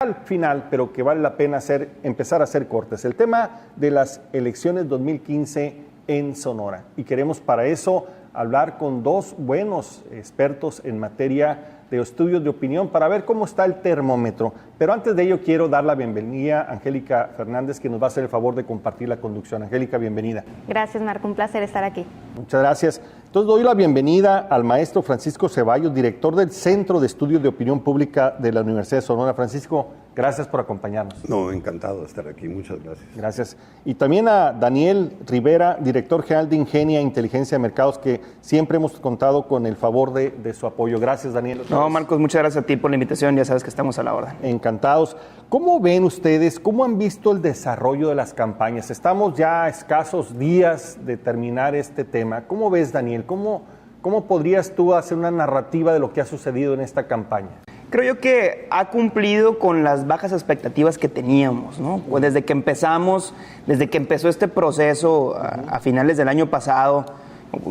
al final, pero que vale la pena empezar a hacer cortes. El tema de las elecciones 2015 en Sonora. Y queremos para eso hablar con dos buenos expertos en materia de estudios de opinión para ver cómo está el termómetro. Pero antes de ello quiero dar la bienvenida a Angélica Fernández, que nos va a hacer el favor de compartir la conducción. Angélica, bienvenida. Gracias, Marco, un placer estar aquí. Muchas gracias. Entonces doy la bienvenida al maestro Francisco Ceballos, director del Centro de Estudios de Opinión Pública de la Universidad de Sonora. Francisco, gracias por acompañarnos. No, encantado de estar aquí, muchas gracias. Gracias. Y también a Daniel Rivera, director general de Ingenia Inteligencia de Mercados, que siempre hemos contado con el favor de su apoyo. Gracias, Daniel. No, Marcos, muchas gracias a ti por la invitación, ya sabes que estamos a la orden. Encantados. ¿Cómo ven ustedes, cómo han visto el desarrollo de las campañas? Estamos ya a escasos días de terminar este tema. ¿Cómo ves, Daniel? ¿Cómo podrías tú hacer una narrativa de lo que ha sucedido en esta campaña? Creo yo que ha cumplido con las bajas expectativas que teníamos, ¿no? Pues desde que empezó este proceso a finales del año pasado,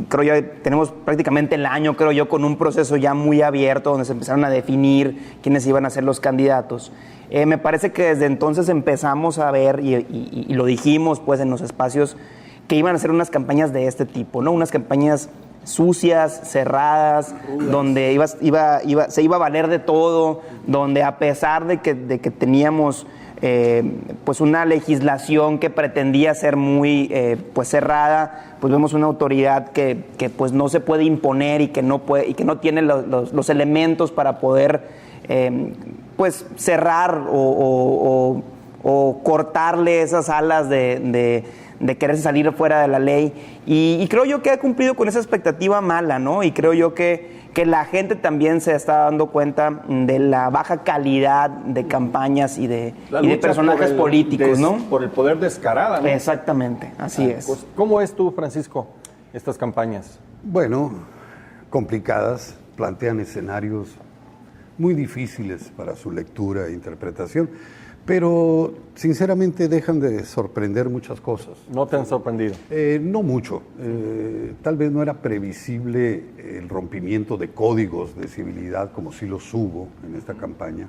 creo yo tenemos prácticamente el año, creo yo, con un proceso ya muy abierto donde se empezaron a definir quiénes iban a ser los candidatos. Me parece que desde entonces empezamos a ver, y lo dijimos pues en los espacios, que iban a ser unas campañas de este tipo, ¿no? Unas campañas sucias, cerradas, rudas, donde se iba a valer de todo, donde a pesar de que teníamos pues una legislación que pretendía ser muy pues cerrada, pues vemos una autoridad que pues no se puede imponer y que no tiene los elementos para poder pues cerrar o cortarle esas alas de querer salir fuera de la ley, y creo yo que ha cumplido con esa expectativa mala, ¿no? Y creo yo que la gente también se está dando cuenta de la baja calidad de campañas y de personajes políticos, ¿no? Por el poder descarada, ¿no? Exactamente, así es. Pues, ¿cómo ves tú, Francisco, estas campañas? Bueno, complicadas, plantean escenarios muy difíciles para su lectura e interpretación, pero sinceramente dejan de sorprender muchas cosas. ¿No te han sorprendido? No mucho. Tal vez no era previsible el rompimiento de códigos de civilidad como sí los hubo en esta campaña,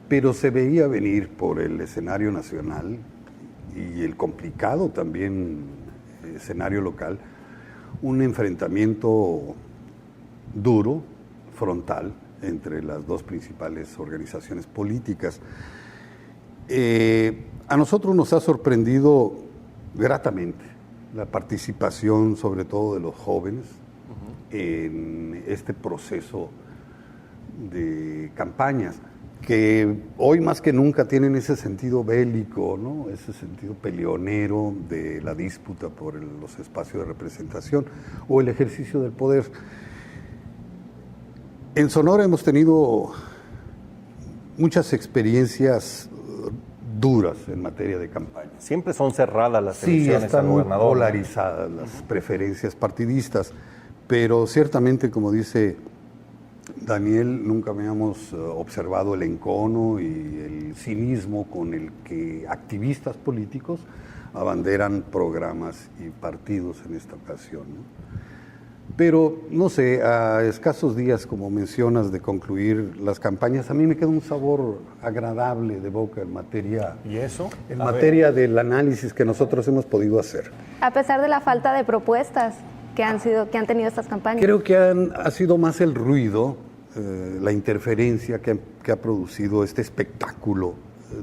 pero se veía venir por el escenario nacional y el complicado también escenario local, un enfrentamiento duro, frontal, entre las dos principales organizaciones políticas. A nosotros nos ha sorprendido gratamente la participación, sobre todo de los jóvenes, en este proceso de campañas, que hoy más que nunca tienen ese sentido bélico, ¿no? Ese sentido peleonero de la disputa por los espacios de representación o el ejercicio del poder. En Sonora hemos tenido muchas experiencias duras en materia de campaña. Siempre son cerradas las elecciones. Sí, están muy gobernador, polarizadas las preferencias partidistas, pero ciertamente, como dice Daniel, nunca habíamos observado el encono y el cinismo con el que activistas políticos abanderan programas y partidos en esta ocasión, ¿no? Pero, no sé, a escasos días, como mencionas, de concluir las campañas, a mí me queda un sabor agradable de boca en materia, ¿y eso? En materia del análisis que nosotros hemos podido hacer. A pesar de la falta de propuestas que han tenido estas campañas. Creo que ha sido más el ruido, la interferencia que ha producido este espectáculo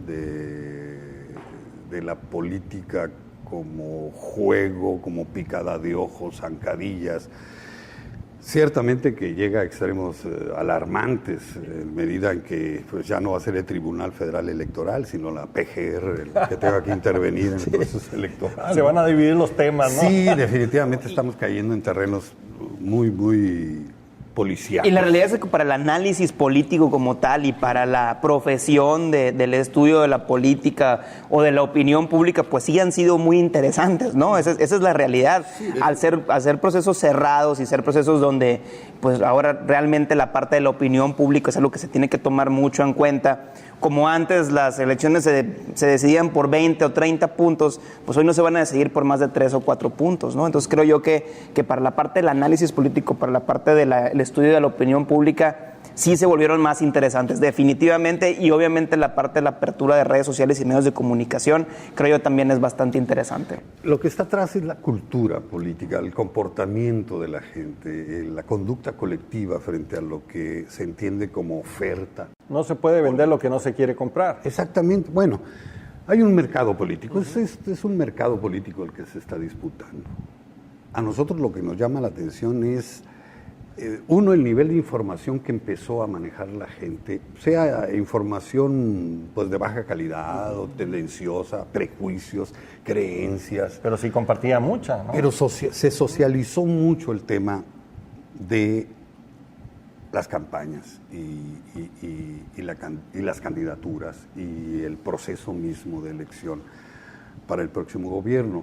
de la política como juego, como picada de ojos, zancadillas. Ciertamente que llega a extremos alarmantes, en medida en que pues, ya no va a ser el Tribunal Federal Electoral, sino la PGR el que tenga que intervenir en el proceso electoral. Se van a dividir los temas, ¿no? Sí, definitivamente estamos cayendo en terrenos muy, muy policiales. Y la realidad es que para el análisis político como tal y para la profesión del estudio de la política o de la opinión pública, pues sí han sido muy interesantes, ¿no? Esa es la realidad. Sí, al ser procesos cerrados y ser procesos donde pues ahora realmente la parte de la opinión pública es algo que se tiene que tomar mucho en cuenta. Como antes las elecciones se decidían por 20 o 30 puntos, pues hoy no se van a decidir por más de 3 o 4 puntos, ¿no? Entonces creo yo que para la parte del análisis político, para la parte del estudio de la opinión pública, sí se volvieron más interesantes, definitivamente, y obviamente la parte de la apertura de redes sociales y medios de comunicación, creo yo también es bastante interesante. Lo que está atrás es la cultura política, el comportamiento de la gente, la conducta colectiva frente a lo que se entiende como oferta. No se puede vender lo que no se quiere comprar. Exactamente, bueno, hay un mercado político, es un mercado político el que se está disputando. A nosotros lo que nos llama la atención es, uno, el nivel de información que empezó a manejar la gente, sea información pues de baja calidad o tendenciosa, prejuicios, creencias. Pero sí compartía mucha, ¿no? Pero se socializó mucho el tema de las campañas y las candidaturas y el proceso mismo de elección para el próximo gobierno.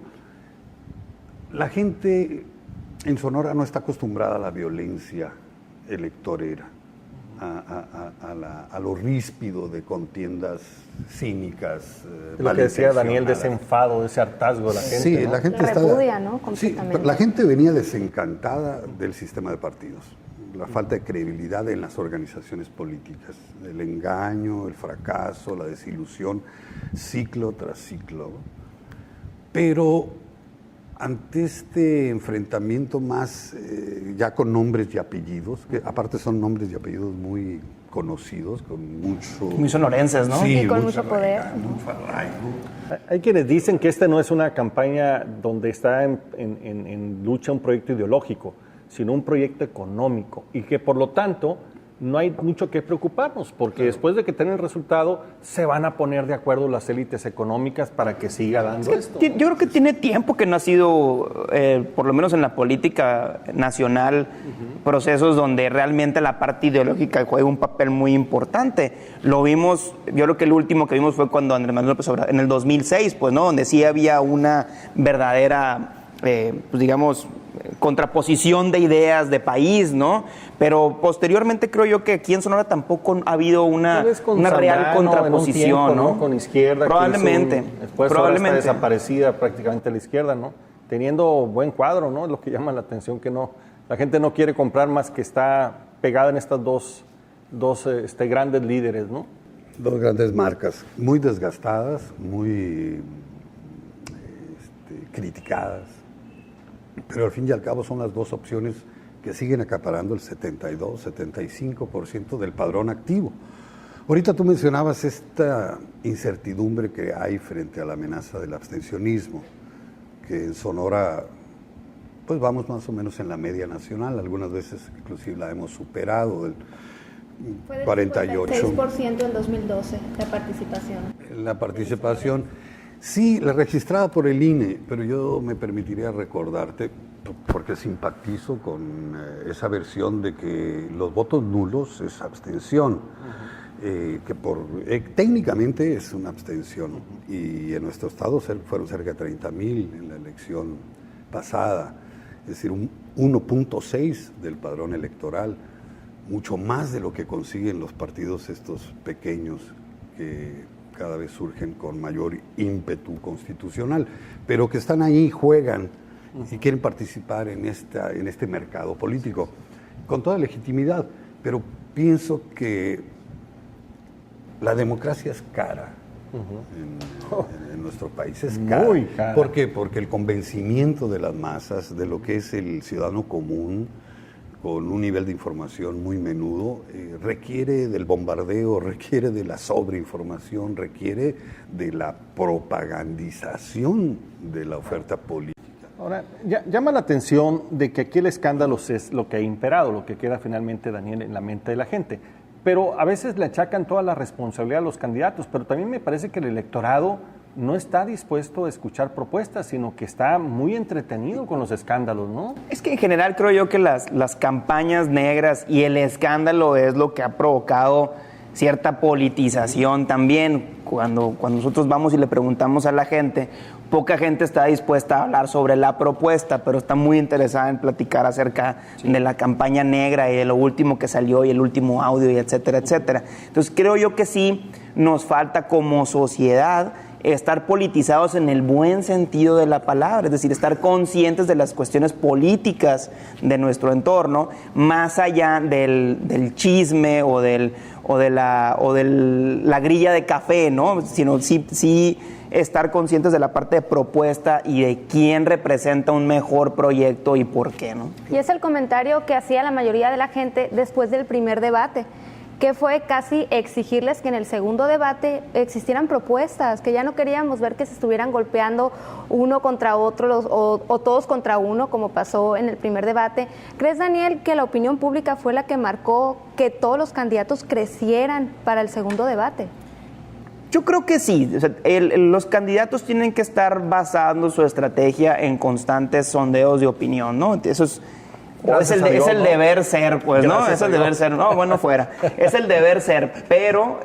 La gente en Sonora no está acostumbrada a la violencia electorera, a lo ríspido de contiendas cínicas. Lo que decía Daniel, de ese enfado, de ese hartazgo de la gente. Sí, ¿no? la gente La repudia, ¿no? Completamente. Sí, la gente venía desencantada del sistema de partidos, la falta de credibilidad en las organizaciones políticas, el engaño, el fracaso, la desilusión, ciclo tras ciclo. Pero ante este enfrentamiento más ya con nombres y apellidos, que aparte son nombres y apellidos muy conocidos, con mucho... Muy sonorenses, ¿no? Sí, con mucho poder. Mucho arraigo. Hay quienes dicen que esta no es una campaña donde está en lucha un proyecto ideológico, sino un proyecto económico, y que por lo tanto no hay mucho que preocuparnos, porque después de que tengan el resultado se van a poner de acuerdo las élites económicas para que siga dando esto. Yo creo que tiene tiempo que no ha sido, por lo menos en la política nacional, procesos donde realmente la parte ideológica juega un papel muy importante. Lo vimos, yo creo que el último que vimos fue cuando Andrés Manuel López Obrador, en el 2006, pues, ¿no? Donde sí había una verdadera, pues digamos, contraposición de ideas de país, ¿no? Pero posteriormente creo yo que aquí en Sonora tampoco ha habido una real contraposición, tiempo, ¿no? Con izquierda. Probablemente. Después probablemente está desaparecida prácticamente la izquierda, ¿no? Teniendo buen cuadro, ¿no? Lo que llama la atención, que no, la gente no quiere comprar más que está pegada en estas dos grandes líderes, ¿no? Dos grandes marcas, muy desgastadas, muy criticadas, pero al fin y al cabo son las dos opciones que siguen acaparando el 72-75% del padrón activo. Ahorita tú mencionabas esta incertidumbre que hay frente a la amenaza del abstencionismo, que en Sonora pues vamos más o menos en la media nacional, algunas veces inclusive la hemos superado, del Fue del 48%. 6% en 2012 la participación. La participación, sí, la registrada por el INE, pero yo me permitiría recordarte, porque simpatizo con esa versión de que los votos nulos es abstención, que técnicamente es una abstención, y en nuestro estado fueron cerca de 30,000 en la elección pasada, es decir, un 1.6 del padrón electoral, mucho más de lo que consiguen los partidos estos pequeños que cada vez surgen con mayor ímpetu constitucional, pero que están ahí, juegan y quieren participar en este mercado político con toda legitimidad, pero pienso que la democracia es cara en nuestro país, es cara. Muy cara. ¿Por qué? Porque el convencimiento de las masas, de lo que es el ciudadano común, con un nivel de información muy menudo, requiere del bombardeo, requiere de la sobreinformación, requiere de la propagandización de la oferta política. Ahora, llama la atención de que aquí el escándalo es lo que ha imperado, lo que queda finalmente, Daniel, en la mente de la gente. Pero a veces le achacan toda la responsabilidad a los candidatos, pero también me parece que el electorado no está dispuesto a escuchar propuestas, sino que está muy entretenido con los escándalos, ¿no? Es que en general creo yo que las campañas negras y el escándalo es lo que ha provocado cierta politización también. Cuando nosotros vamos y le preguntamos a la gente, poca gente está dispuesta a hablar sobre la propuesta, pero está muy interesada en platicar acerca de la campaña negra y de lo último que salió y el último audio y etcétera, etcétera. Entonces creo yo que sí nos falta como sociedad estar politizados en el buen sentido de la palabra, es decir, estar conscientes de las cuestiones políticas de nuestro entorno, más allá del chisme o de la grilla de café, ¿no? Sino sí estar conscientes de la parte de propuesta y de quién representa un mejor proyecto y por qué, ¿no? Y es el comentario que hacía la mayoría de la gente después del primer debate, que fue casi exigirles que en el segundo debate existieran propuestas, que ya no queríamos ver que se estuvieran golpeando uno contra otro o todos contra uno, como pasó en el primer debate. ¿Crees, Daniel, que la opinión pública fue la que marcó que todos los candidatos crecieran para el segundo debate? Yo creo que sí. O sea, los candidatos tienen que estar basando su estrategia en constantes sondeos de opinión, ¿no? Eso es el deber ser, pues, ¿no? Es el deber ser. No, bueno, fuera. Es el deber ser. Pero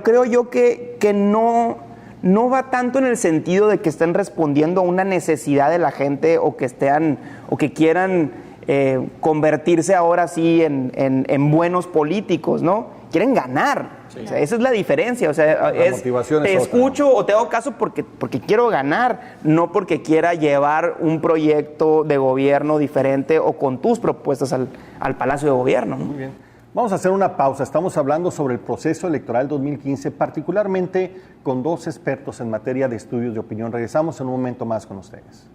creo yo que no va tanto en el sentido de que estén respondiendo a una necesidad de la gente o que quieran convertirse ahora sí en buenos políticos, ¿no? Quieren ganar. Sí. O sea, esa es la diferencia. O sea, te escucho o te hago caso porque quiero ganar, no porque quiera llevar un proyecto de gobierno diferente o con tus propuestas al Palacio de Gobierno, ¿no? Muy bien. Vamos a hacer una pausa. Estamos hablando sobre el proceso electoral 2015, particularmente con dos expertos en materia de estudios de opinión. Regresamos en un momento más con ustedes.